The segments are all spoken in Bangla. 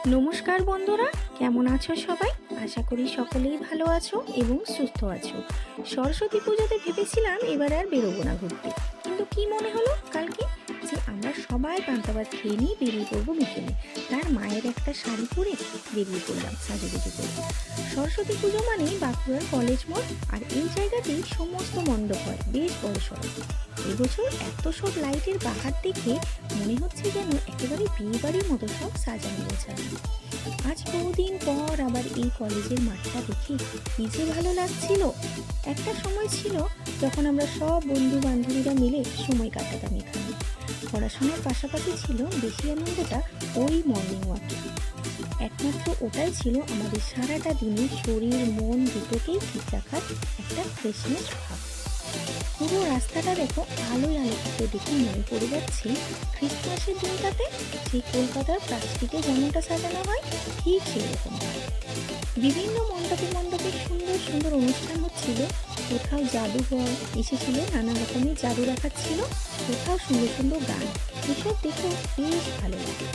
নমস্কার বন্ধুরা, কেমন আছো সবাই? আশা করি সকলেই ভালো আছো এবং সুস্থ আছো। সরস্বতী পুজোতে ভেবেছিলাম এবার আর বেরোবো না ঘুরতে, কিন্তু কি মনে হলো কালকে যে আমরা সবাই পান্তা ভাত খেয়ে নিয়ে বেরিয়ে পড়বো বিকেলে। তার মায়ের একটা শাড়ি পরে বেরিয়ে পড়লাম সাজুগুজু করে। সরস্বতী পুজো মানেই বাঁকুড়ার কলেজ মোড়, আর এই জায়গাতেই সমস্ত মণ্ডপ হয় বেশ বড় সড়ো। এবছর এত সব লাইটের বাহার দেখে মনে হচ্ছে যেন একেবারে বিয়ে বাড়ির মতো সব সাজানো গোছানো। আজ বহুদিন পর আবার এই কলেজের মাঠটা দেখে কি যে ভালো লাগছিল। একটা সময় ছিল যখন আমরা সব বন্ধু বান্ধবীরা মিলে সময় কাটাতাম এখানে। পড়াশোনার পাশাপাশি ছিল বেশি আনন্দটা ওই মর্নিং ওয়াকে। একমাত্র ওটাই ছিল আমাদের সারাটা দিনে শরীর মন দুটোকেই ঠিক রাখার একটা ফ্রেশনেস ভাব। পুরো রাস্তাটা দেখো আলোয় আলোকিত, দেখে মনে পড়ে যাচ্ছে ক্রিসমাসের দিনটাতে সেই কলকাতার প্লাস্টিকে যেমনটা সাজানো হয় ঠিক সেরকম হয়। বিভিন্ন মণ্ডপে মণ্ডপে সুন্দর সুন্দর অনুষ্ঠান হচ্ছিল। কোথাও জাদুঘর এসেছিল, নানা রকমের জাদু দেখাচ্ছিল, কোথাও সুন্দর সুন্দর গান। এসব দেখে বেশ ভালো লাগে।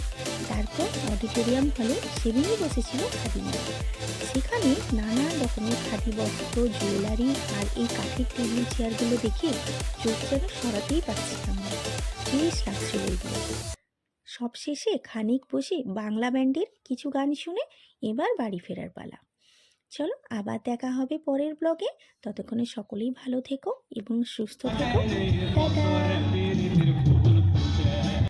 তারপর অডিটোরিয়াম হলে সেদিনই বসেছিল খাদি মেলা। সেখানে নানা রকমের খাদি বস্ত্র, জুয়েলারি আর এই কাঠের টেবিল চেয়ারগুলো দেখে চোখ যেন সরাতেই পারছিলাম না। বেশ লাগছিল এগুলো। সবশেষে খানিক বসে বাংলা ব্যান্ডের কিছু গান শুনে এবার বাড়ি ফেরার পালা। চলো আবার দেখা হবে পরের ব্লগে। ততক্ষণে সকলেই ভালো থেকো এবং সুস্থ থেকো। টাটা।